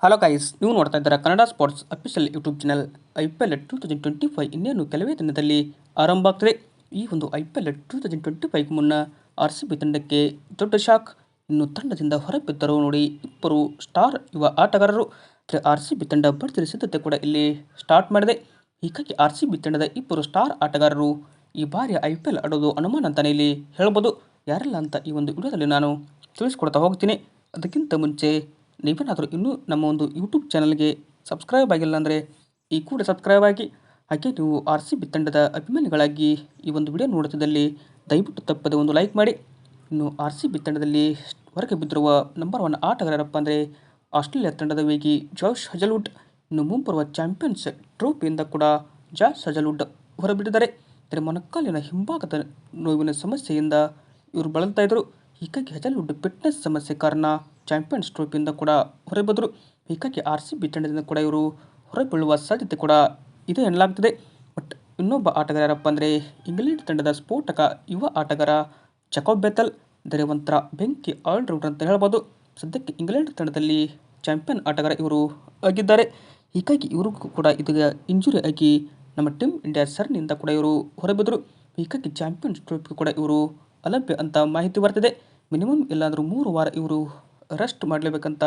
Hello guys, ನೀವು ನೋಡ್ತಾ ಇದ್ದೀರಾ Kannada sports official YouTube channel. IPL 2025 ಇನ್ನೇನು ಕೆಲವೇ ದಿನದಲ್ಲಿ ಆರಂಭ ಆಗ್ತದೆ. ಈ ಒಂದು IPL 2025 ಮುನ್ನ RCB ತಂಡಕ್ಕೆ ದೊಡ್ಡ ಶಾಕ್. ಇನ್ನು ತಂಡದಿಂದ ಹೊರಬಿದ್ದರು ನೋಡಿ ಇಬ್ಬರು ಸ್ಟಾರ್ ಯುವ ಆಟಗಾರರು. RCB ತಂಡ ಭರ್ಜರಿ ಸಿದ್ಧತೆ ಕೂಡ ಇಲ್ಲಿ ಸ್ಟಾರ್ಟ್ ಮಾಡಿದೆ. ಹೀಗಾಗಿ RCB ತಂಡದ ಇಬ್ಬರು ಸ್ಟಾರ್ ಆಟಗಾರರು ಈ ಬಾರಿ IPL ಆಡೋದು ಅನುಮಾನ ಅಂತಾನೆ ಇಲ್ಲಿ ಹೇಳ್ಬೋದು. ಯಾರೆಲ್ಲ ಅಂತ ಈ ಒಂದು ವಿಡಿಯೋದಲ್ಲಿ ನಾನು ತಿಳಿಸ್ಕೊಡ್ತಾ ಹೋಗ್ತೀನಿ. ಅದಕ್ಕಿಂತ ಮುಂಚೆ ನೀವೇನಾದರೂ ಇನ್ನೂ ನಮ್ಮ ಒಂದು ಯೂಟ್ಯೂಬ್ ಚಾನಲ್ಗೆ ಸಬ್ಸ್ಕ್ರೈಬ್ ಆಗಿಲ್ಲ ಅಂದರೆ ಈ ಕೂಡ ಸಬ್ಸ್ಕ್ರೈಬ್ ಆಗಿ. ಹಾಗೆ ನೀವು RCB ತಂಡದ ಅಭಿಮಾನಿಗಳಾಗಿ ಈ ಒಂದು ವಿಡಿಯೋ ನೋಡುತ್ತಿದ್ದಲ್ಲಿ ದಯವಿಟ್ಟು ತಪ್ಪದೆ ಒಂದು ಲೈಕ್ ಮಾಡಿ. ಇನ್ನು RCB ತಂಡದಲ್ಲಿ ಹೊರಗೆ ಬಿದ್ದಿರುವ ನಂಬರ್ 1 ಆಟಗಾರರಪ್ಪ ಅಂದರೆ ಆಸ್ಟ್ರೇಲಿಯಾ ತಂಡದ ವೇಗಿ ಜಾಶ್ ಹಜಲ್ವುಡ್. ಇನ್ನು ಮುಂಬರುವ ಚಾಂಪಿಯನ್ಸ್ ಟ್ರೋಫಿಯಿಂದ ಕೂಡ ಜಾಶ್ ಹಜಲ್ವುಡ್ ಹೊರಬಿಟ್ಟಿದ್ದಾರೆ. ಅಂದರೆ ಮೊಣಕಾಲಿನ ಹಿಂಭಾಗದ ನೋವಿನ ಸಮಸ್ಯೆಯಿಂದ ಇವರು ಬಳಲ್ತಾ ಇದ್ದರು. ಹೀಗಾಗಿ ಹಜಲ್ವುಡ್ ಫಿಟ್ನೆಸ್ ಸಮಸ್ಯೆ ಕಾರಣ ಚಾಂಪಿಯನ್ಸ್ ಟ್ರೋಫಿಯಿಂದ ಕೂಡ ಹೊರಬಿದ್ದರು. ಹೀಗಾಗಿ RCB ತಂಡದಿಂದ ಕೂಡ ಇವರು ಹೊರಬೀಳುವ ಸಾಧ್ಯತೆ ಕೂಡ ಇದೆ ಎನ್ನಲಾಗ್ತಿದೆ. ಬಟ್ ಇನ್ನೊಬ್ಬ ಆಟಗಾರ ಯಾರಪ್ಪ ಅಂದರೆ ಇಂಗ್ಲೆಂಡ್ ತಂಡದ ಸ್ಫೋಟಕ ಯುವ ಆಟಗಾರ ಜಾಕೋಬ್ ಬೆಥೆಲ್. ಅಂದರೆ ಒಂಥರ ಬೆಂಕಿ ಆಲ್ರೌಂಡರ್ ಅಂತ ಹೇಳ್ಬೋದು. ಸದ್ಯಕ್ಕೆ ಇಂಗ್ಲೆಂಡ್ ತಂಡದಲ್ಲಿ ಚಾಂಪಿಯನ್ ಆಟಗಾರ ಇವರು ಆಗಿದ್ದಾರೆ. ಹೀಗಾಗಿ ಇವ್ರಿಗೂ ಕೂಡ ಇದೀಗ ಇಂಜುರಿ ಆಗಿ ನಮ್ಮ ಟೀಮ್ ಇಂಡಿಯಾ ಸರಣಿಯಿಂದ ಕೂಡ ಇವರು ಹೊರಬಿದ್ದರು. ಹೀಗಾಗಿ ಚಾಂಪಿಯನ್ಸ್ ಟ್ರೋಫಿ ಕೂಡ ಇವರು ಅಲಭ್ಯ ಅಂತ ಮಾಹಿತಿ ಬರ್ತಿದೆ. ಮಿನಿಮಮ್ ಇಲ್ಲಾಂದರೂ 3 ವಾರ ಇವರು ರೆಸ್ಟ್ ಮಾಡಲೇಬೇಕಂತ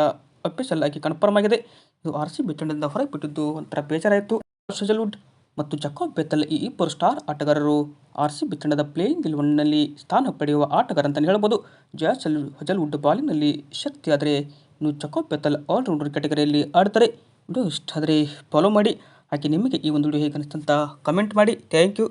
ಅಫಿಷಿಯಲ್ ಆಗಿ ಕನ್ಫರ್ಮ್ ಆಗಿದೆ. ಇದು RCB ತಂಡದಿಂದ ಹೊರಬಿಟ್ಟಿದ್ದು ಒಂಥರ ಬೇಜಾರಾಯಿತು. ಜಾಶ್ ಹಜಲ್ವುಡ್ ಮತ್ತು ಜಾಕೋಬ್ ಬೆಥೆಲ್ ಈ ಇಬ್ಬರು ಸ್ಟಾರ್ ಆಟಗಾರರು RCB ತಂಡದ ಪ್ಲೇಯಿಂಗ್ 11ನಲ್ಲಿ ಸ್ಥಾನ ಪಡೆಯುವ ಆಟಗಾರ ಅಂತಲೇ ಹೇಳ್ಬೋದು. ಜಾಶ್ ಹಜಲ್ವುಡ್ ಬಾಲಿಂಗ್ನಲ್ಲಿ ಶಕ್ತಿ ಆದರೆ ಇನ್ನು ಜಾಕೋಬ್ ಬೆಥೆಲ್ ಆಲ್ರೌಂಡರ್ ಕ್ಯಾಟಗರಿಯಲ್ಲಿ ಆಡ್ತಾರೆ. ವಿಡಿಯೋ ಇಷ್ಟ ಆದರೆ ಫಾಲೋ ಮಾಡಿ. ಹಾಗೆ ನಿಮಗೆ ಈ ಒಂದು ವಿಡಿಯೋ ಹೇಗೆ ಅನಿಸ್ತಂತ ಕಮೆಂಟ್ ಮಾಡಿ. Thank you.